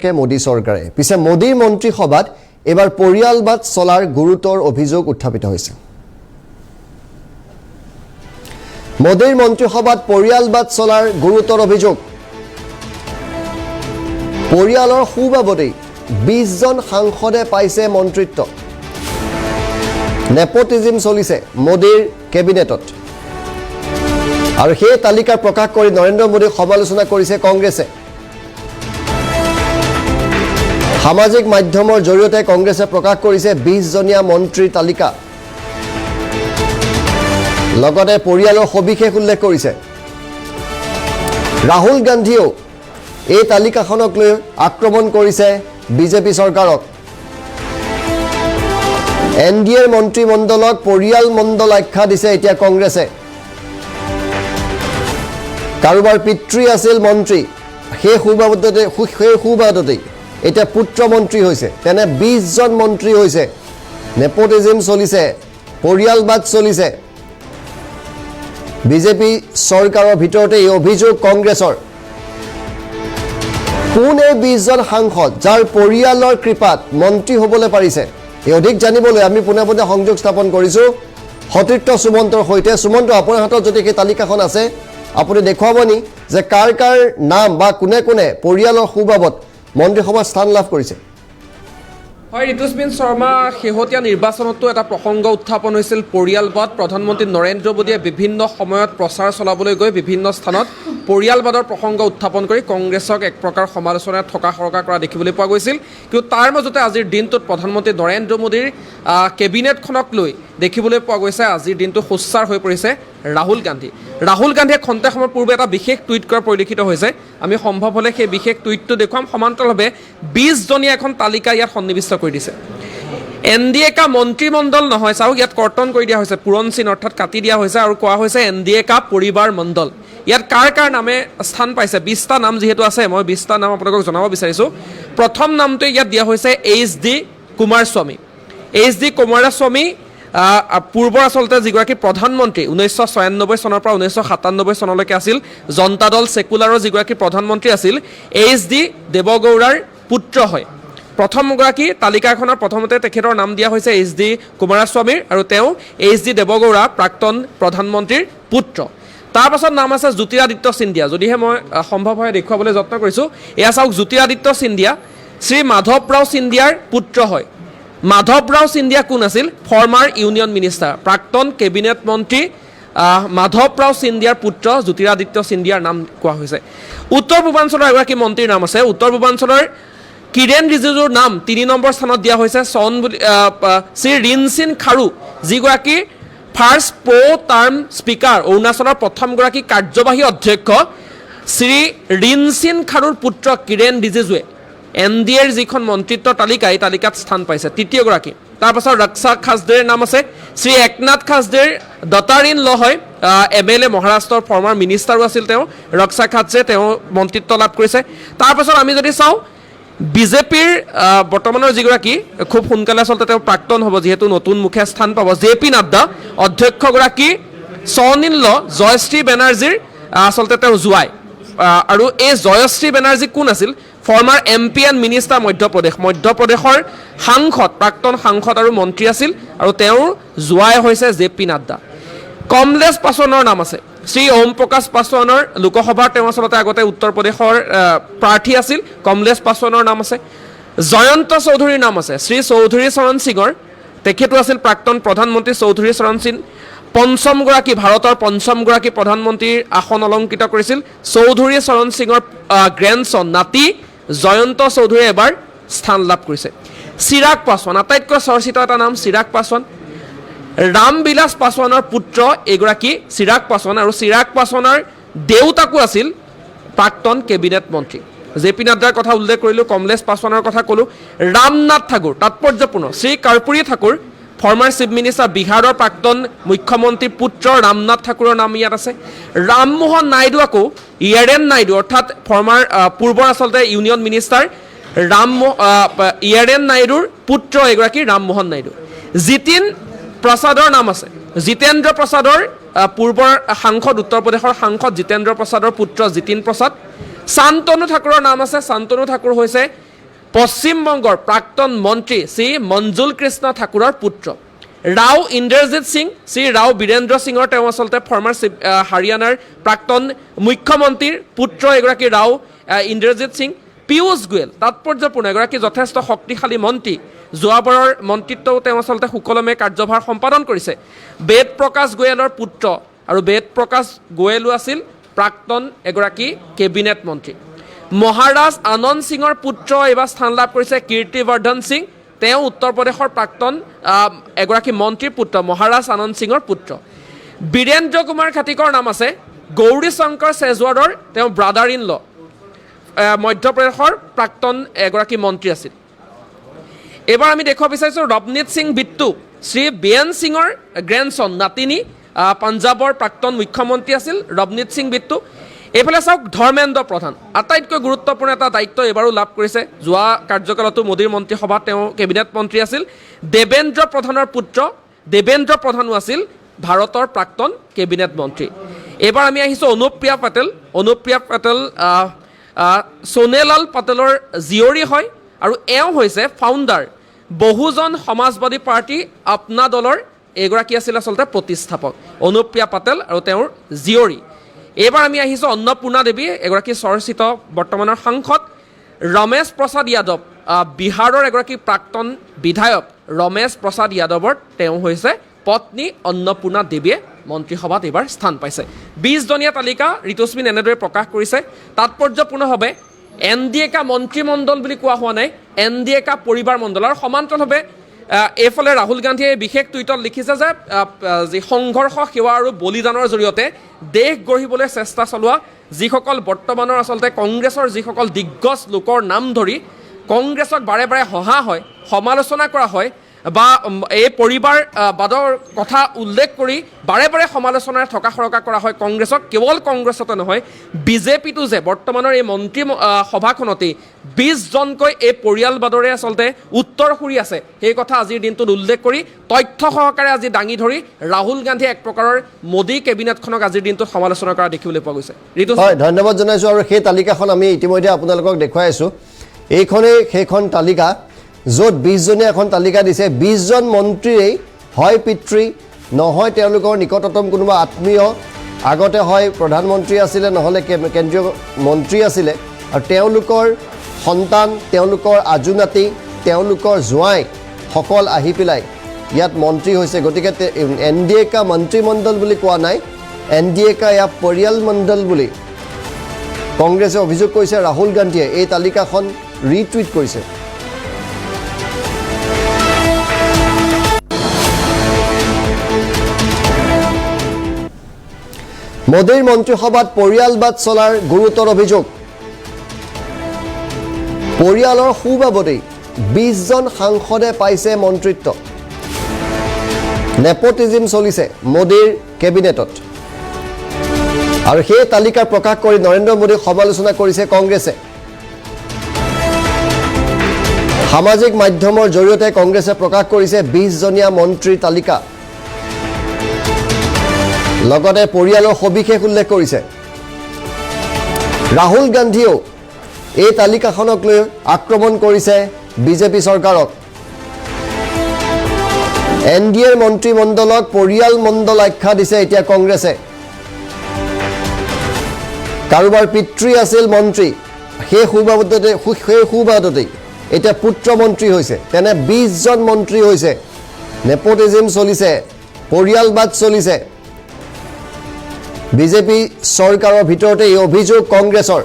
বিপক্ষে মোদী চৰকাৰে পিছে মোদীৰ মন্ত্ৰীসভাত এবাৰ পৰিয়ালবাদ চলাৰ গুৰুতৰ অভিযোগ উত্থাপিত হৈছে মোদীৰ মন্ত্ৰীসভাত পৰিয়ালবাদ চলাৰ গুৰুতৰ অভিযোগ পৰিয়ালৰ সুবাবদেই 20 জন সাংসদে পাইছে মন্ত্ৰিত্ব নেপোটিজম চলিছে মোদীৰ কেবিনেটত আৰু সেই তালিকা প্ৰকাশ কৰি নৰেন্দ্ৰ মোদীক সমালোচনা কৰিছে কংগ্ৰেছে সামাজিক মাধ্যমৰ জৰিয়তে কংগ্ৰেছে প্ৰকাশ কৰিছে 20 জনীয়া মন্ত্ৰীৰ তালিকা লগতে পৰিয়ালৰ সবিশেষ উল্লেখ কৰিছে ৰাহুল গান্ধীও এই তালিকাখনক লৈ আক্ৰমণ কৰিছে বিজেপি চৰকাৰক এনডিএৰ মন্ত্ৰীমণ্ডলক পৰিয়াল মণ্ডল আখ্যা দিছে এতিয়া কংগ্ৰেছে কাৰোবাৰ পিতৃ আছিল মন্ত্ৰী সেই সুবাদতেই এতিয়া পুত্ৰ মন্ত্ৰী হৈছে তেনে 20 জন মন্ত্ৰী হৈছে নেপোটিজম চলিছে পৰিয়ালবাদ চলিছে বিজেপি চৰকাৰৰ ভিতৰতে এই অভিযোগ কংগ্ৰেছৰ কোন এই 20 জন সাংসদ যাৰ পৰিয়ালৰ কৃপাত মন্ত্ৰী হ'বলৈ পাৰিছে এই অধিক জানিবলৈ আমি পুনে সংযোগ স্থাপন কৰিছোঁ সতীৰ্থ সুমন্তৰ সৈতে সুমন্ত আপোনাৰ হাতত যদি এই তালিকাখন আছে আপুনি দেখুৱাবনি যে কাৰ কাৰ নাম বা কোনে কোনে পৰিয়ালৰ সুবাবত মন্ত্ৰীসভাত স্থান লাভ কৰিছে হয় ঋতুস্মিন শৰ্মা শেহতীয়া নিৰ্বাচনতো এটা প্ৰসংগ উত্থাপন হৈছিল পৰিয়ালবাদ প্ৰধানমন্ত্ৰী নৰেন্দ্ৰ মোদীয়ে বিভিন্ন সময়ত প্ৰচাৰ চলাবলৈ গৈ বিভিন্ন স্থানত পৰিয়ালবাদৰ প্ৰসংগ উত্থাপন কৰি কংগ্ৰেছক এক প্ৰকাৰ সমালোচনাত থকা সৰকা কৰা দেখিবলৈ পোৱা গৈছিল কিন্তু তাৰ মাজতে আজিৰ দিনটোত প্ৰধানমন্ত্ৰী নৰেন্দ্ৰ মোদীৰ কেবিনেটখনক লৈ দেখিবলৈ পোৱা গৈছে আজিৰ দিনটো সোচ্চাৰ হৈ পৰিছে ৰাহুল গান্ধীয়ে খন্তেক সময়ৰ পূৰ্বে এটা বিশেষ টুইট কৰা পৰিলক্ষিত হৈছে আমি সম্ভৱ হ'লে সেই বিশেষ টুইটটো দেখুৱাম সমান্তৰালভাৱে 20 জনীয়া এখন তালিকা ইয়াত সন্নিৱিষ্ট কৰি দিছে এনডিএ কা মন্ত্ৰীমণ্ডল নহয় চাওক ইয়াত কৰ্তন কৰি দিয়া হৈছে পুৰণ চিন অৰ্থাৎ কাটি দিয়া হৈছে আৰু কোৱা হৈছে এনডিএ কা পৰিবাৰ মণ্ডল ইয়াত কাৰ নামে স্থান পাইছে 20টা নাম যিহেতু আছে মই 20টা নাম আপোনালোকক জনাব বিচাৰিছোঁ প্ৰথম নামটো ইয়াত দিয়া হৈছে এইচ.ডি. কুমাৰস্বামী পূৰ্বৰ আচলতে যিগৰাকী প্ৰধানমন্ত্ৰী 1996 চনৰ পৰা 1997 চনলৈকে আছিল জনতা দল সেকুলাৰৰ যিগৰাকী প্ৰধানমন্ত্ৰী আছিল এইচ.ডি. দেৱগৌড়াৰ পুত্ৰ হয় প্ৰথমগৰাকী তালিকাখনৰ প্ৰথমতে তেখেতৰ নাম দিয়া হৈছে এইচ.ডি. কুমাৰস্বামীৰ আৰু তেওঁ এইচ.ডি. দেৱগৌড়া প্ৰাক্তন প্ৰধানমন্ত্ৰীৰ পুত্ৰ তাৰ পাছত নাম আছে জ্যোতিৰাদিত্য সিন্ধিয়া যদিহে মই সম্ভৱ হয় দেখুৱাবলৈ যত্ন কৰিছোঁ এয়া চাওক জ্যোতিৰাদিত্য সিন্ধিয়া শ্ৰী মাধৱৰাও সিন্ধিয়াৰ পুত্ৰ হয় মাধৱৰাও সিন্ধিয়া কোন আছিল ফৰ্মাৰ ইউনিয়ন মিনিষ্টাৰ প্ৰাক্তন কেবিনেট মন্ত্ৰী মাধৱৰাও সিন্ধিয়াৰ পুত্ৰ জ্যোতিৰাদিত্য সিন্ধিয়াৰ নাম কোৱা হৈছে উত্তৰ পূৰ্বাঞ্চলৰ এগৰাকী মন্ত্ৰীৰ নাম আছে উত্তৰ পূৰ্বাঞ্চলৰ কিৰেণ ৰিজিজুৰ নাম 3 নম্বৰ স্থানত দিয়া হৈছে শ্ৰী ৰিনচিন খাৰু যিগৰাকী ফাৰ্ষ্ট টাৰ্ম স্পীকাৰ অৰুণাচলৰ প্ৰথমগৰাকী কাৰ্যবাহী অধ্যক্ষ শ্ৰী ৰিনচিন খাৰুৰ পুত্ৰ কিৰেণ ৰিজিজুৱে এনডিএৰ যিখন মন্ত্ৰিত্বৰ তালিকা এই তালিকাত স্থান পাইছে তৃতীয়গৰাকী তাৰপাছত ৰক্ষা খাছডেৰ নাম আছে শ্ৰী একনাথ খাছডেৰ ডটাৰ ইন ল হয় MLA মহাৰাষ্ট্ৰৰ ফৰ্মাৰ মিনিষ্টাৰো আছিল তেওঁ ৰক্ষা খাছডে তেওঁ মন্ত্ৰিত্ব লাভ কৰিছে তাৰপাছত আমি যদি চাওঁ বিজেপিৰ বৰ্তমানৰ যিগৰাকী খুব সোনকালে আচলতে তেওঁ প্ৰাক্তন হ'ব যিহেতু নতুন মুখে স্থান পাব জেপি নাড্ডা অধ্যক্ষগৰাকী ছন ইন ল জয়শ্ৰী বেনাৰ্জীৰ আচলতে তেওঁ জোৱাই আৰু এই জয়শ্ৰী বেনাৰ্জী কোন আছিল ফৰ্মাৰ MP এণ্ড মিনিষ্টাৰ মধ্যপ্ৰদেশৰ সাংসদ প্ৰাক্তন সাংসদ আৰু মন্ত্ৰী আছিল আৰু তেওঁৰ জোৱাই হৈছে জেপি নাড্ডা কমলেশ পাছৱানৰ নাম আছে শ্ৰী ওম প্ৰকাশ পাছৱানৰ লোকসভাৰ তেওঁ আচলতে আগতে উত্তৰ প্ৰদেশৰ প্ৰাৰ্থী আছিল কমলেশ পাছৱানৰ নাম আছে জয়ন্ত চৌধুৰীৰ নাম আছে শ্ৰী চৌধুৰী চৰণ সিঙৰ তেখেতো আছিল প্ৰাক্তন প্ৰধানমন্ত্ৰী চৌধুৰী চৰণ সিং পঞ্চমগৰাকী ভাৰতৰ পঞ্চমগৰাকী প্ৰধানমন্ত্ৰীৰ আসন অলংকৃত কৰিছিল চৌধুৰী চৰণ সিঙৰ গ্ৰেণ্ডছন নাতি জয়ন্ত চৌধুৰীয়ে এবাৰ স্থান লাভ কৰিছে চিৰাগ পাছৱান আটাইতকৈ চৰ্চিত এটা নাম চিৰাগ পাছৱান ৰামবিলাস পাছৱানৰ পুত্ৰ এগৰাকী চিৰাগ পাছৱান আৰু চিৰাগ পাছৱানৰ দেউতাকো আছিল প্ৰাক্তন কেবিনেট মন্ত্ৰী জেপি নাড্ডাৰ কথা উল্লেখ কৰিলোঁ কমলেশ পাছৱানৰ কথা ক'লোঁ ৰামনাথ ঠাকুৰ তাৎপৰ্যপূৰ্ণ Shri Karpoori Thakur former chief minister বিহাৰৰ প্ৰাক্তন মুখ্যমন্ত্ৰীৰ পুত্ৰ ৰামনাথ ঠাকুৰৰ নাম ইয়াত আছে ৰামমোহন নাইডু আকৌ ইয়াৰেন নাইডু অৰ্থাৎ ফৰ্মাৰ পূৰ্বৰ আচলতে ইউনিয়ন মিনিষ্টাৰ ইয়াৰেন নাইডুৰ পুত্ৰ এগৰাকী ৰামমোহন নাইডু জিতিন প্ৰসাদৰ নাম আছে জিতেন্দ্ৰ প্ৰসাদৰ পূৰ্বৰ সাংসদ উত্তৰ প্ৰদেশৰ সাংসদ জিতেন্দ্ৰ প্ৰসাদৰ পুত্ৰ জিতিন প্ৰসাদ শান্তনু ঠাকুৰৰ নাম আছে শান্তনু ঠাকুৰ হৈছে পশ্চিমবংগৰ প্ৰাক্তন মন্ত্ৰী শ্ৰী মঞ্জুল কৃষ্ণ ঠাকুৰৰ পুত্ৰ ৰাও ইন্দ্ৰজিৎ সিং শ্ৰী ৰাও বীৰেন্দ্ৰ সিঙৰ তেওঁ আচলতে ফৰ্মাৰ হাৰিয়ানাৰ প্ৰাক্তন মুখ্যমন্ত্ৰীৰ পুত্ৰ এগৰাকী ৰাও ইন্দ্ৰজিৎ সিং পীয়ূষ গোয়েল তাৎপৰ্যপূৰ্ণ এগৰাকী যথেষ্ট শক্তিশালী মন্ত্ৰী যোৱাবাৰৰ মন্ত্ৰিত্বও তেওঁ আচলতে সুকলমে কাৰ্যভাৰ সম্পাদন কৰিছে বেদ প্ৰকাশ গোয়েলৰ পুত্ৰ আৰু বেদ প্ৰকাশ গোয়েলো আছিল প্ৰাক্তন এগৰাকী কেবিনেট মন্ত্ৰী মহাৰাজ আনন্দ সিঙৰ পুত্ৰ এইবাৰ স্থান লাভ কৰিছে কীৰ্তিবৰ্ধন সিং তেওঁ উত্তৰ প্ৰদেশৰ প্ৰাক্তন এগৰাকী মন্ত্ৰীৰ পুত্ৰ মহাৰাজ আনন্দ সিঙৰ পুত্ৰ বীৰেন্দ্ৰ কুমাৰ খাটিকৰ নাম আছে গৌৰী শংকৰ চেজৱাৰৰ তেওঁ ব্ৰাদাৰ ইন ল মধ্যপ্ৰদেশৰ প্ৰাক্তন এগৰাকী মন্ত্ৰী আছিল এবাৰ আমি দেখুৱাব বিচাৰিছোঁ ৰৱনীত সিং বিট্টু শ্ৰী বীৰেন সিঙৰ গ্ৰেণ্ডছন নাতিনী পাঞ্জাবৰ প্ৰাক্তন মুখ্যমন্ত্ৰী আছিল ৰৱনীত সিং বিট্টু এইফালে চাওক ধৰ্মেন্দ্ৰ প্ৰধান আটাইতকৈ গুৰুত্বপূৰ্ণ এটা দায়িত্ব এবাৰো লাভ কৰিছে যোৱা কাৰ্যকালতো মোদীৰ মন্ত্ৰীসভাত তেওঁ কেবিনেট মন্ত্ৰী আছিল দেৱেন্দ্ৰ প্ৰধানৰ পুত্ৰ দেৱেন্দ্ৰ প্ৰধানো আছিল ভাৰতৰ প্ৰাক্তন কেবিনেট মন্ত্ৰী এইবাৰ আমি আহিছোঁ অনুপ্ৰিয়া পেটেল সোনেলাল পেটেলৰ জীয়ৰী হয় আৰু এওঁ হৈছে ফাউণ্ডাৰ বহুজন সমাজবাদী পাৰ্টি আপনা দলৰ এগৰাকী আছিল আচলতে প্ৰতিষ্ঠাপক অনুপ্ৰিয়া পেটেল আৰু তেওঁৰ জীয়ৰী এইবাৰ আমি আহিছোঁ অন্নপূৰ্ণা দেৱী এগৰাকী চৰ্চিত বৰ্তমানৰ সাংসদ ৰমেশ প্ৰসাদ যাদৱ বিহাৰৰ এগৰাকী প্ৰাক্তন বিধায়ক ৰমেশ প্ৰসাদ যাদৱৰ তেওঁ হৈছে পত্নী অন্নপূৰ্ণা দেৱীয়ে মন্ত্ৰীসভাত এইবাৰ স্থান পাইছে 20জনীয়া তালিকা ঋতুস্মিন এনেদৰে প্ৰকাশ কৰিছে তাৎপৰ্যপূৰ্ণভাৱে NDA মন্ত্ৰীমণ্ডল বুলি কোৱা হোৱা নাই NDA পৰিবাৰ মণ্ডল আৰু সমান্তৰালভাৱে এইফালে ৰাহুল গান্ধীয়ে বিশেষ টুইটত লিখিছে যে যি সংঘৰ্ষ সেৱা আৰু বলিদানৰ জৰিয়তে দেশ গঢ়িবলৈ চেষ্টা চলোৱা যিসকল বৰ্তমানৰ আচলতে কংগ্ৰেছৰ যিসকল দিগ্গজ লোকৰ নাম ধৰি কংগ্ৰেছক বাৰে বাৰে হহা হয় সমালোচনা কৰা হয় বা এই পৰিবাৰবাদৰ কথা উল্লেখ কৰি বাৰে বাৰে সমালোচনাৰে থকা সৰকা কৰা হয় কংগ্ৰেছক কেৱল কংগ্ৰেছতে নহয় বিজেপিটো যে বৰ্তমানৰ এই মন্ত্ৰী সভাখনতেই 20জনকৈ এই পৰিয়ালবাদৰে আচলতে উত্তৰসূৰী আছে সেই কথা আজিৰ দিনটোত উল্লেখ কৰি তথ্য সহকাৰে আজি দাঙি ধৰি ৰাহুল গান্ধীয়ে এক প্ৰকাৰৰ মোদী কেবিনেটখনক আজিৰ দিনটোত সমালোচনা কৰা দেখিবলৈ পোৱা গৈছে হয় ধন্যবাদ জনাইছোঁ আৰু সেই তালিকাখন আমি ইতিমধ্যে আপোনালোকক দেখুৱাই আছোঁ এইখনেই সেইখন তালিকা য'ত 20জনীয়া এখন তালিকা দিছে 20জন মন্ত্ৰীৰেই হয় পিতৃ নহয় তেওঁলোকৰ নিকটতম কোনোবা আত্মীয় আগতে হয় প্ৰধানমন্ত্ৰী আছিলে নহ'লে কেন্দ্ৰীয় মন্ত্ৰী আছিলে আৰু তেওঁলোকৰ সন্তান তেওঁলোকৰ আজুনাতি তেওঁলোকৰ জোৱাই সকল আহি পেলাই ইয়াত মন্ত্ৰী হৈছে গতিকে NDA মন্ত্ৰীমণ্ডল বুলি কোৱা নাই NDA ইয়াত পৰিয়াল মণ্ডল বুলি কংগ্ৰেছে অভিযোগ কৰিছে ৰাহুল গান্ধীয়ে এই তালিকাখন ৰিটুইট কৰিছে মোদীৰ মন্ত্ৰীসভাত পৰিয়ালবাদ চলাৰ গুৰুতৰ অভিযোগ পৰিয়ালৰ সুবাবদেই 20জন সাংসদে পাইছে মন্ত্ৰিত্ব নেপোটিজম চলিছে মোদীৰ কেবিনেটত আৰু সেই তালিকা প্ৰকাশ কৰি নৰেন্দ্ৰ মোদীক সমালোচনা কৰিছে কংগ্ৰেছে সামাজিক মাধ্যমৰ জৰিয়তে কংগ্ৰেছে প্ৰকাশ কৰিছে 20জনীয়া মন্ত্ৰীৰ তালিকা লগতে পৰিয়ালৰ সবিশেষ উল্লেখ কৰিছে ৰাহুল গান্ধীয়েও এই তালিকাখনক লৈ আক্ৰমণ কৰিছে বিজেপি চৰকাৰক NDA মন্ত্ৰীমণ্ডলক পৰিয়াল মণ্ডল আখ্যা দিছে এতিয়া কংগ্ৰেছে কাৰোবাৰ পিতৃ আছিল মন্ত্ৰী সেই সুবাদতেই এতিয়া পুত্ৰ মন্ত্ৰী হৈছে তেনে 20জন মন্ত্ৰী হৈছে নেপোটিজম চলিছে পৰিয়ালবাদ চলিছে বিজেপি চৰকাৰৰ ভিতৰতে এই অভিযোগ কংগ্ৰেছৰ